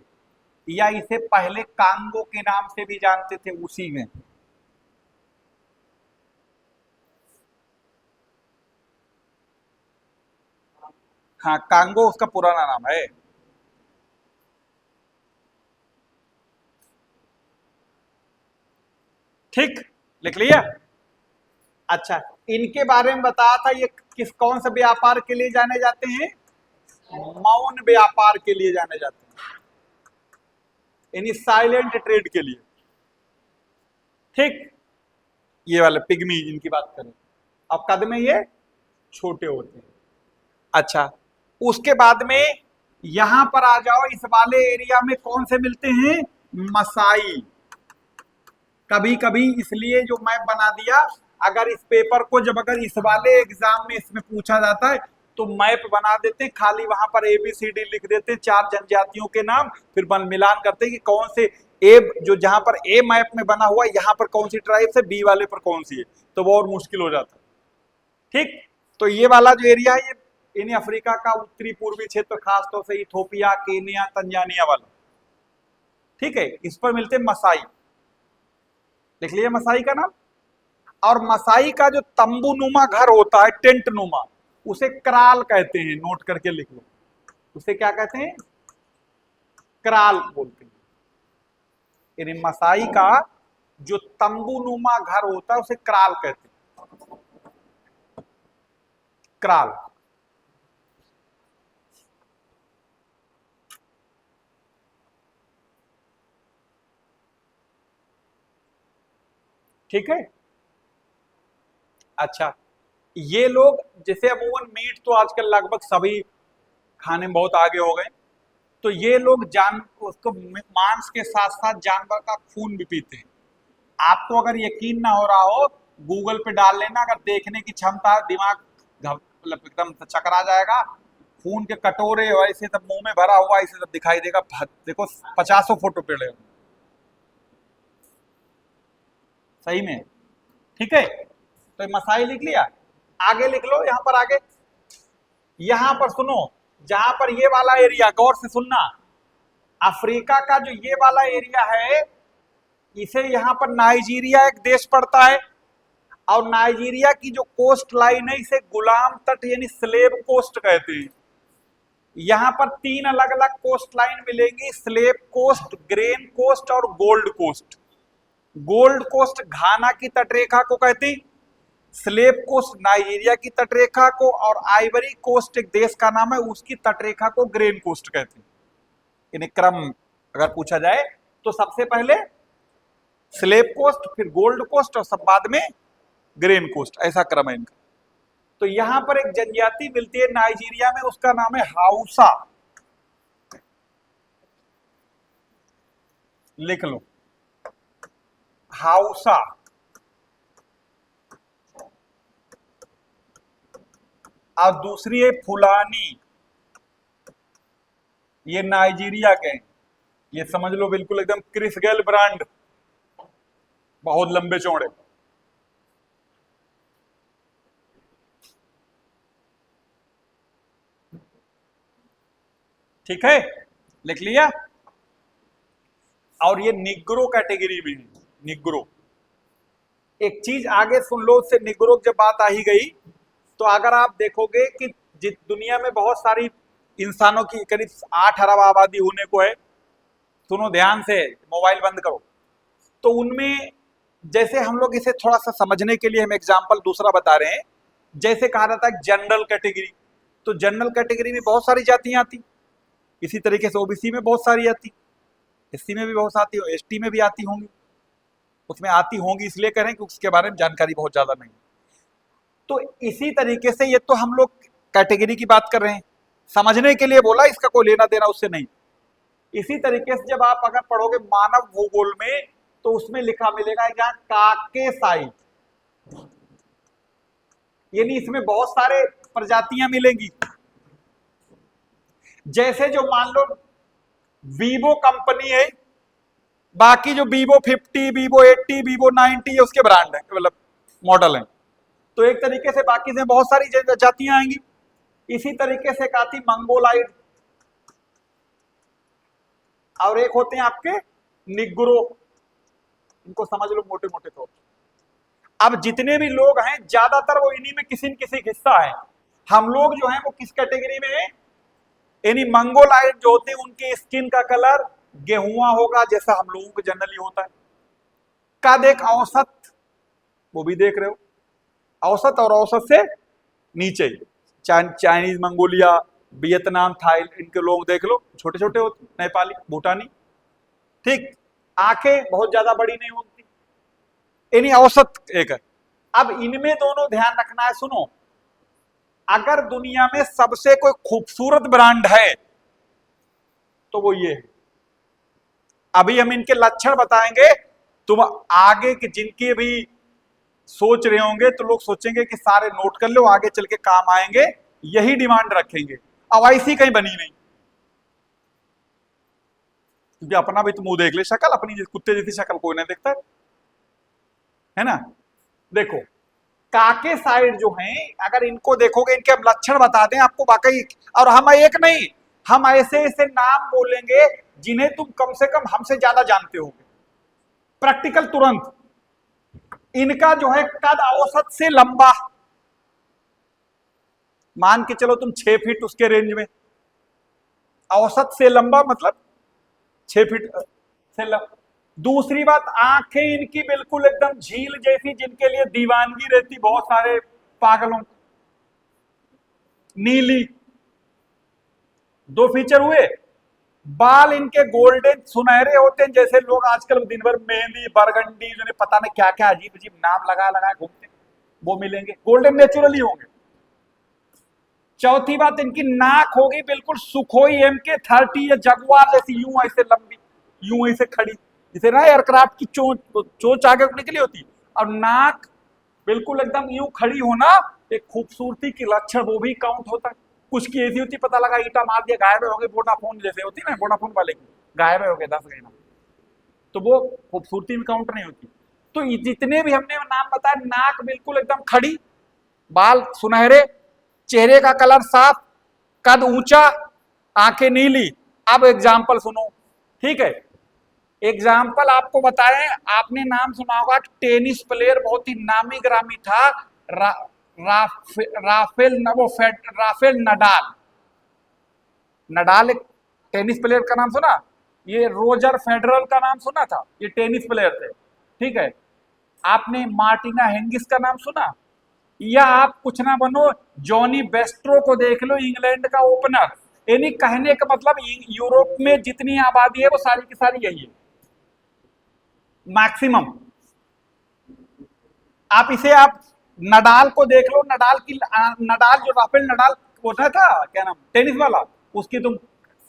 या इसे पहले कांगो के नाम से भी जानते थे, उसी में। हाँ, कांगो उसका पुराना नाम है। ठीक, लिख लिया। अच्छा, इनके बारे में बताया था, ये किस कौन से व्यापार के लिए जाने जाते हैं? मौन व्यापार के लिए जाने जाते हैं, यानी साइलेंट ट्रेड के लिए। ठीक, ये वाले पिग्मी इनकी बात करें, अब कद में ये छोटे होते हैं। अच्छा, उसके बाद में यहां पर आ जाओ, इस वाले एरिया में कौन से मिलते हैं? मसाई। कभी कभी इसलिए जो मैप बना दिया, अगर इस पेपर को जब अगर इस वाले एग्जाम में इसमें पूछा जाता है तो मैप बना देते, खाली वहां पर ABCD लिख देते, 4 जनजातियों के नाम, फिर मिलान करते कि कौन से ए, जो जहां पर ए मैप में बना हुआ यहां पर कौन सी ट्राइब्स है, बी वाले पर कौन सी है, तो वो और मुश्किल हो जाता। ठीक, तो ये वाला जो एरिया है, ये यानी अफ्रीका का उत्तरी पूर्वी क्षेत्र, खासतौर से इथोपिया, केनिया, तंजानिया वाला। ठीक है, इस पर मिलते मसाई। लिख लिया मसाई का नाम। और मसाई का जो तंबू नुमा घर होता है, टेंट नुमा, उसे क्राल कहते हैं, नोट करके लिख लो। उसे क्या कहते हैं? क्राल बोलते हैं। यानी मसाई का जो तंबू नुमा घर होता है उसे क्राल कहते हैं, क्राल। ठीक है। अच्छा, ये लोग जैसे अमूमन मीट तो आजकल लगभग सभी खाने में बहुत आगे हो गए, तो ये लोग जान उसको मांस के साथ साथ जानवर का खून भी पीते हैं। आपको अगर यकीन ना हो रहा हो, गूगल पे डाल लेना, अगर देखने की क्षमता, दिमाग मतलब एकदम चकरा जाएगा। खून के कटोरे ऐसे तब मुंह में भरा हुआ ऐसे तब दिखाई देगा, देखो 50 फोटो पड़े हो सही में। ठीक है, तो मसाई लिख लिया। आगे लिख लो, यहां पर आगे, यहां पर सुनो, जहां पर ये वाला एरिया, गौर से सुनना, अफ्रीका का जो ये वाला एरिया है, इसे यहां पर नाइजीरिया एक देश पड़ता है, और नाइजीरिया की जो कोस्ट लाइन है इसे गुलाम तट यानी स्लेव कोस्ट कहते हैं। यहां पर 3 अलग अलग कोस्ट लाइन मिलेंगी, स्लेव कोस्ट, ग्रेन कोस्ट और गोल्ड कोस्ट। गोल्ड कोस्ट घाना की तटरेखा को कहते हैं, स्लेव कोस्ट नाइजीरिया की तटरेखा को, और आइवरी कोस्ट एक देश का नाम है, उसकी तटरेखा को ग्रेन कोस्ट कहते हैं। इन्हें क्रम अगर पूछा जाए तो सबसे पहले स्लेव कोस्ट, फिर गोल्ड कोस्ट, और सब बाद में ग्रेन कोस्ट, ऐसा क्रम है इनका। तो यहां पर एक जनजाति मिलती है नाइजीरिया में, उसका नाम है हाउसा। लिख लो, हाउसा। और दूसरी है फुलानी, ये नाइजीरिया के, ये समझ लो बिल्कुल एकदम क्रिस गेल ब्रांड, बहुत लंबे चौड़े। ठीक है, लिख लिया। और ये निग्रो कैटेगरी में है, निग्रो। एक चीज आगे सुन लो, उससे निग्रो जब बात आ ही गई, तो अगर आप देखोगे कि जिस दुनिया में बहुत सारी इंसानों की करीब 8 अरब आबादी होने को है, सुनो ध्यान से, मोबाइल बंद करो, तो उनमें जैसे हम लोग इसे थोड़ा सा समझने के लिए हम एग्जाम्पल दूसरा बता रहे हैं, जैसे कहा जाता है जनरल कैटेगरी, तो जनरल कैटेगरी में बहुत सारी जातियां आती, इसी तरीके से ओबीसी में बहुत सारी आती, एससी में भी बहुत आती हो, एसटी में भी आती होंगी, उसमें आती होंगी इसलिए कह रहे हैं कि उसके बारे में जानकारी बहुत ज्यादा नहीं। तो इसी तरीके से ये तो हम लोग कैटेगरी की बात कर रहे हैं, समझने के लिए बोला, इसका कोई लेना देना उससे नहीं। इसी तरीके से जब आप अगर पढ़ोगे मानव भूगोल में, तो उसमें लिखा मिलेगा यहाँ काकेसाइट, यानी इसमें बहुत सारे प्रजातियां मिलेंगी। जैसे जो मान लो वीवो कंपनी है, बाकी जो वीवो 50, वीवो 80, वीवो 90 उसके ब्रांड है, मतलब मॉडल है। तो एक तरीके से बाकी से बहुत सारी जातियां आएंगी। इसी तरीके से एक आती मंगोलाइड, और एक होते हैं आपके निग्रो, इनको समझ लो मोटे मोटे तौर। अब जितने भी लोग हैं ज्यादातर वो इन्हीं में किसी न किसी हिस्सा है। हम लोग जो हैं वो किस कैटेगरी में हैं, यानी मंगोलाइड जो होते हैं उनकी स्किन का कलर गेहुआ होगा, जैसा हम लोगों को जनरली होता है। कद एक औसत, वो भी देख रहे हो, औसत और औसत से नीचे। चाइनीज, मंगोलिया, वियतनाम, थाईलैंड, इनके लोग देख लो छोटे छोटे होते, नेपाली, भूटानी, ठीक। आंखें बहुत ज्यादा बड़ी नहीं होती, यानी औसत एक है। अब इनमें दोनों ध्यान रखना है, सुनो, अगर दुनिया में सबसे कोई खूबसूरत ब्रांड है तो वो ये है। अभी हम इनके लक्षण बताएंगे, तुम आगे के जिनके भी सोच रहे होंगे तो लोग सोचेंगे कि सारे नोट कर लो, आगे चल के काम आएंगे, यही डिमांड रखेंगे। अब ऐसी कहीं बनी नहीं, क्योंकि अपना भी तो मुंह देख ले, शक्ल अपनी कुत्ते जैसी शक्ल कोई नहीं देखता है ना। देखो काके साइड जो हैं, अगर इनको देखोगे, इनके हम लक्षण बता दें आपको वाकई, और हम एक नहीं, हम ऐसे ऐसे नाम बोलेंगे जिन्हें तुम कम से कम हमसे ज्यादा जानते होगे, प्रैक्टिकल तुरंत। इनका जो है कद औसत से लंबा, मान के चलो तुम 6 फीट उसके रेंज में, औसत से लंबा मतलब 6 फीट से लंबा। दूसरी बात, आंखें इनकी बिल्कुल एकदम झील जैसी, जिनके लिए दीवानगी रहती बहुत सारे पागलों को, नीली। 2 फीचर हुए, बाल इनके गोल्डन सुनहरे होते हैं, जैसे लोग आजकल दिन भर मेहंदी, बरगंडी, जिन्हें पता नहीं क्या क्या अजीब अजीब नाम लगा लगा घूमते, वो मिलेंगे, गोल्डन नेचुरली होंगे। चौथी बात, इनकी नाक होगी बिल्कुल सुखोई MK-30 या जगुआर जैसी, यूं ऐसे लंबी, यूं ऐसे खड़ी, जैसे ना एयरक्राफ्ट की चोंच आगे उठने के लिए होती, और नाक बिल्कुल एकदम यूं खड़ी होना एक खूबसूरती की लक्षण, वो भी काउंट होता है। कुछ की ऐसी होती, पता लगा ईटा मार दिया गायब हो गए, वोडाफोन जैसे होती ना, वोडाफोन वाले की गायब हो गए 10 गए ना, तो वो खूबसूरती में काउंट नहीं होती। तो जितने भी हमने नाम बताया, नाक बिल्कुल एकदम खड़ी, बाल सुनहरे, चेहरे का कलर साफ, कद ऊंचा, आंखें नीली। अब एग्जाम्पल सुनो, ठीक है। एग्जाम्पल आपको बताएं, आपने नाम सुना होगा, टेनिस प्लेयर बहुत ही नामी ग्रामी था, राफेल नडाल। नडाल एक टेनिस प्लेयर का नाम सुना, ये रोजर फेडरल का नाम सुना था, ये टेनिस प्लेयर थे, ठीक है। आपने मार्टिना हिंगिस का नाम सुना, या आप कुछ ना बनो, जॉनी बेस्ट्रो को देख लो, इंग्लैंड का ओपनर। यानी कहने का मतलब यूरोप में जितनी आबादी है वो सारी की सारी यही है, मैक्सिमम। आप इसे आप नडाल को देख लो, नडाल जो राफेल नडाल होता था, क्या नाम, टेनिस वाला, उसकी तुम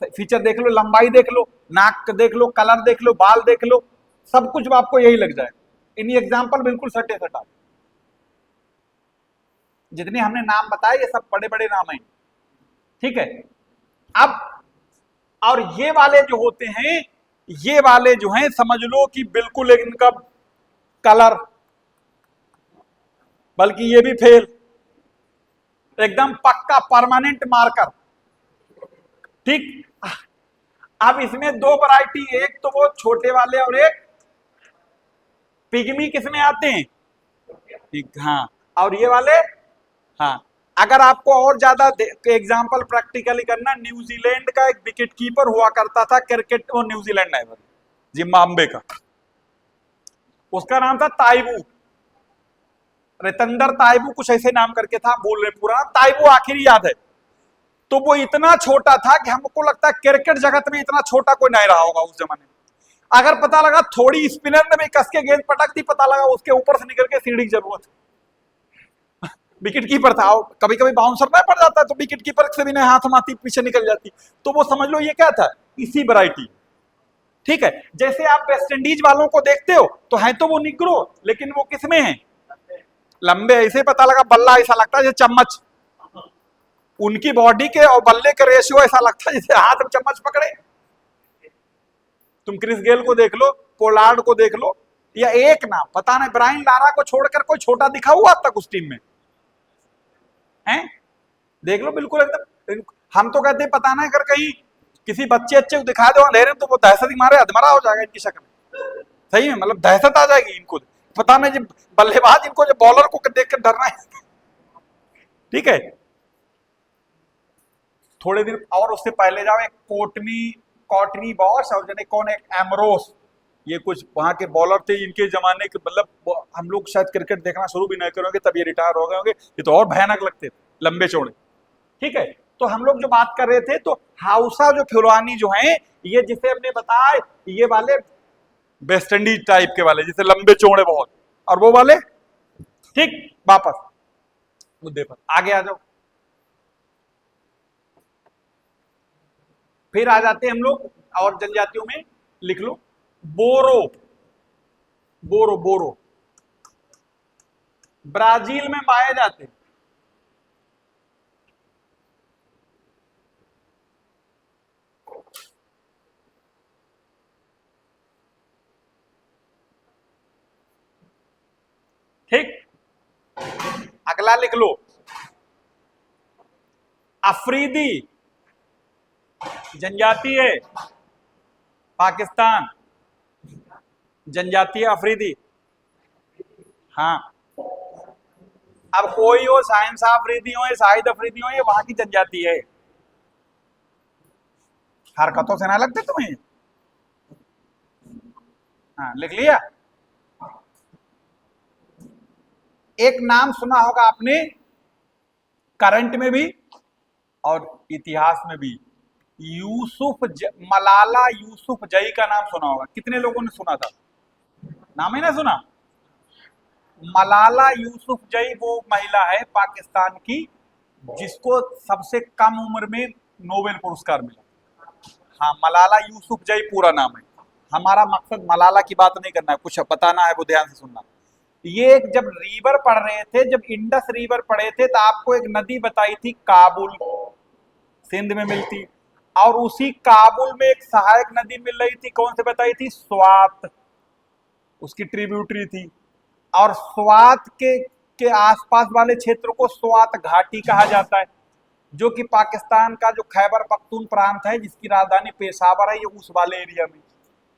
फीचर देख लो, लंबाई देख लो, नाक देख लो, कलर देख लो, बाल देख लो, सब कुछ आपको यही लग जाए। इन्हीं एग्जाम्पल बिल्कुल सटे सटा, जितने हमने नाम बताए ये सब बड़े बड़े नाम हैं, ठीक है। अब और ये वाले जो होते हैं, ये वाले जो हैं समझ लो कि बिल्कुल इनका कलर, बल्कि ये भी फेल, एकदम पक्का परमानेंट मार्कर, ठीक। अब इसमें 2 वैरायटी, एक तो वो छोटे वाले और एक पिग्मी, किसमें आते हैं, ठीक, हाँ, और ये वाले, हाँ। अगर आपको और ज्यादा एग्जांपल प्रैक्टिकली करना, न्यूजीलैंड का एक विकेट कीपर हुआ करता था क्रिकेट, वो न्यूजीलैंड है जिम्बाब्वे का, उसका नाम था ताइबू, रेतंदर ताइबू कुछ ऐसे नाम करके था, बोल रहे पूरा ताइबू आखिरी याद है। तो वो इतना छोटा था कि हमको लगता है क्रिकेट जगत में इतना छोटा कोई नहीं रहा होगा उस जमाने में। अगर पता लगा थोड़ी स्पिनर ने भी कस के गेंद पटक दी, पता लगा उसके ऊपर से निकल के सीढ़ी की जरूरत, विकेट कीपर था, कभी कभी बाउंसर ना पड़ जाता है तो विकेट कीपर से भी नहीं हाथ मारती, पीछे निकल जाती, तो वो समझ लो ये क्या था, इसी वैरायटी। ठीक है, जैसे आप वेस्ट इंडीज वालों को देखते हो तो है तो वो निग्रो, लेकिन वो किसमें है, लंबे, ऐसे पता लगा बल्ला ऐसा लगता है जैसे चम्मच, उनकी बॉडी के और बल्ले के रेशियो ऐसा लगता है जैसे हाथ में चम्मच पकड़े। तुम क्रिस गेल को देख लो, पोलार्ड को देख लो, या एक नाम पता नहीं, ब्रायन लारा को छोड़कर कोई छोटा दिखा हुआ अब तक उस टीम में है, देख लो बिल्कुल एकदम। हम तो कहते हैं पता नहीं अगर कहीं किसी बच्चे अच्छे को दिखा दो अंधेरे में तो वो दहशत ही मारे अधमरा हो जाएगा इनकी शक्ल, सही में, मतलब दहशत आ जाएगी इनको, पता नहीं जब बल्लेबाज इनको जब बॉलर को देख कर डरना है। ठीक है, थोड़े दिन और उससे पहले जाओ, एक कॉटनी बॉस और जने कौन, एक एमरोस, ये कुछ वहां के बॉलर थे इनके जमाने के, मतलब हम लोग शायद क्रिकेट देखना शुरू भी नहीं करेंगे तब ये रिटायर हो गए होंगे, ये तो और भयानक लगते थे, लंबे चौड़े। ठीक है, तो हम लोग जो बात कर रहे थे, तो हाउसा जो फिलवानी जो है, ये जिसे हमने बताया, ये वाले वेस्ट इंडीज टाइप के वाले, जिसे लंबे चौड़े बहुत, और वो वाले। ठीक, वापस मुद्दे पर आगे आ जाओ, फिर आ जाते हैं हम लोग और जनजातियों में, लिख लो बोरो, बोरो बोरो ब्राजील में पाए जाते हैं। ठीक, अगला लिख लो अफरीदी जनजाति है, पाकिस्तान जनजाति है अफरीदी। हाँ, अब कोई हो, साइंस अफरीदी हो या शाहिद अफरीदी हो, ये वहां की जनजाति है। हरकतों से ना लगते तुम्हें? हाँ, लिख लिया। एक नाम सुना होगा आपने करंट में भी और इतिहास में भी, मलाला यूसुफ जई का नाम सुना होगा, कितने लोगों ने सुना था? नाम ही ना सुना। मलाला यूसुफ जई वो महिला है पाकिस्तान की जिसको सबसे कम उम्र में नोबेल पुरस्कार मिला। हाँ, मलाला यूसुफ जई पूरा नाम है। हमारा मकसद मलाला की बात नहीं करना है, कुछ बताना है, वो ध्यान से सुनना। ये जब रिवर पढ़ रहे थे, जब इंडस रिवर पढ़े थे, तो आपको एक नदी बताई थी काबुल, सिंध में मिलती, और उसी काबुल में एक सहायक नदी मिल रही थी, कौन से बताई थी? स्वात, उसकी ट्रिब्यूटरी थी। और स्वात के आसपास वाले क्षेत्र को स्वात घाटी कहा जाता है, जो कि पाकिस्तान का जो खैबर पख्तून प्रांत है, जिसकी राजधानी पेशावर है, ये उस वाले एरिया में,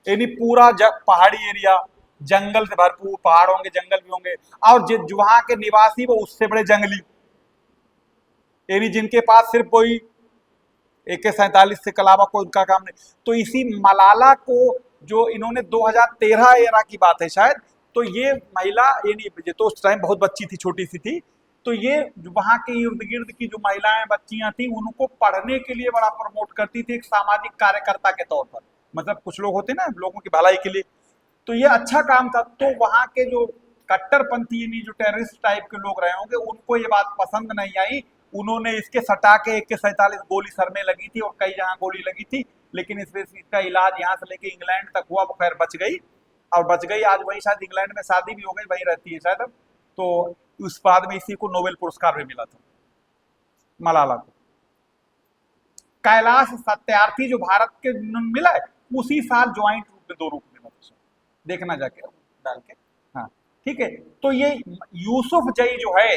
यानी पूरा पहाड़ी एरिया, जंगल से भरपूर, पहाड़ होंगे, जंगल भी होंगे, और वहां के निवासी वो उससे बड़े जंगली, यानी जिनके पास सिर्फ कोई AK-47 से अलावा कोई उनका काम नहीं। तो इसी मलाला को जो इन्होंने 2013 एरा की बात है शायद, तो ये महिला, यानी तो उस टाइम बहुत बच्ची थी, छोटी सी थी, तो ये वहां के इर्द गिर्द की जो महिलाएं बच्चियां थी उनको पढ़ने के लिए बड़ा प्रमोट करती थी, एक सामाजिक कार्यकर्ता के तौर पर, मतलब कुछ लोग होते ना लोगों की भलाई के लिए, तो ये अच्छा काम था। तो वहां के जो कट्टरपंथी यानी जो टेररिस्ट टाइप के लोग रहे होंगे, उनको ये बात पसंद नहीं आई, उन्होंने इसके सटा के AK-47 गोली सर में लगी थी और कई जहां गोली लगी थी, लेकिन इसका इलाज यहाँ से लेके इंग्लैंड तक हुआ, वो खैर बच गई, और बच गई, आज वही शायद इंग्लैंड में शादी भी हो गई, वही रहती है शायद अब। तो उस बाद में इसी को नोबेल पुरस्कार भी मिला था, मलाला को। कैलाश सत्यार्थी जो भारत के मिला है, उसी साल ज्वाइंट रूप में दोनों को मिला था, देखना जाके डाल के। हाँ, ठीक है, तो ये यूसुफ जई जो है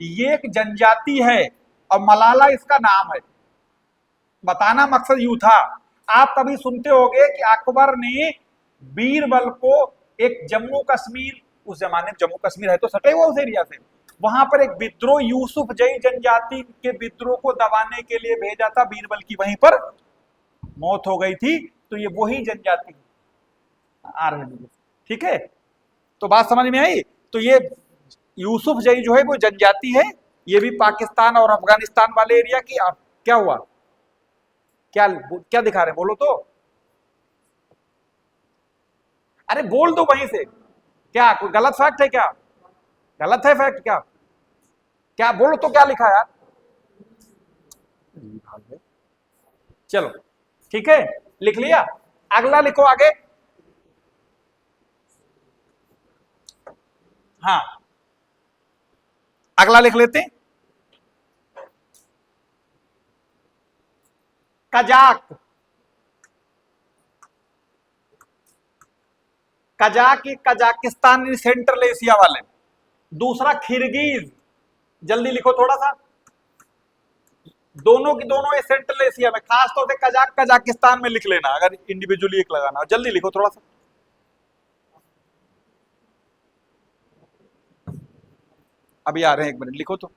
ये एक जनजाति है और मलाला इसका नाम है। बताना मकसद यूं था, आप कभी सुनते होंगे कि अकबर ने बीरबल को एक जम्मू कश्मीर, उस जमाने में जम्मू कश्मीर है तो सटे हुआ उस एरिया से, वहां पर एक विद्रोह यूसुफ जई जनजाति के विद्रोह को दबाने के लिए भेजा था, बीरबल की वहीं पर मौत हो गई थी, तो ये वही जनजाति आ रहे। ठीक है, तो बात समझ में आई। तो ये यूसुफ जई जो है वो जनजाति है, ये भी पाकिस्तान और अफगानिस्तान वाले एरिया की। क्या हुआ, क्या क्या दिखा रहे हैं, बोलो तो, अरे बोल दो वहीं से, क्या कोई गलत फैक्ट है क्या? गलत है फैक्ट क्या? क्या बोलो तो क्या लिखा यार, चलो ठीक है, लिख लिया, अगला लिखो आगे। हाँ, अगला लिख लेते हैं, कजाक। कजाक ये कजाकिस्तान सेंट्रल एशिया वाले। दूसरा खिरगीज, जल्दी लिखो थोड़ा सा। दोनों की दोनों ये सेंट्रल एशिया में, खासतौर से कजाक कजाकिस्तान में लिख लेना अगर इंडिविजुअली एक लगाना हो। जल्दी लिखो थोड़ा सा, अभी आ रहे हैं, एक मिनट लिखो तो।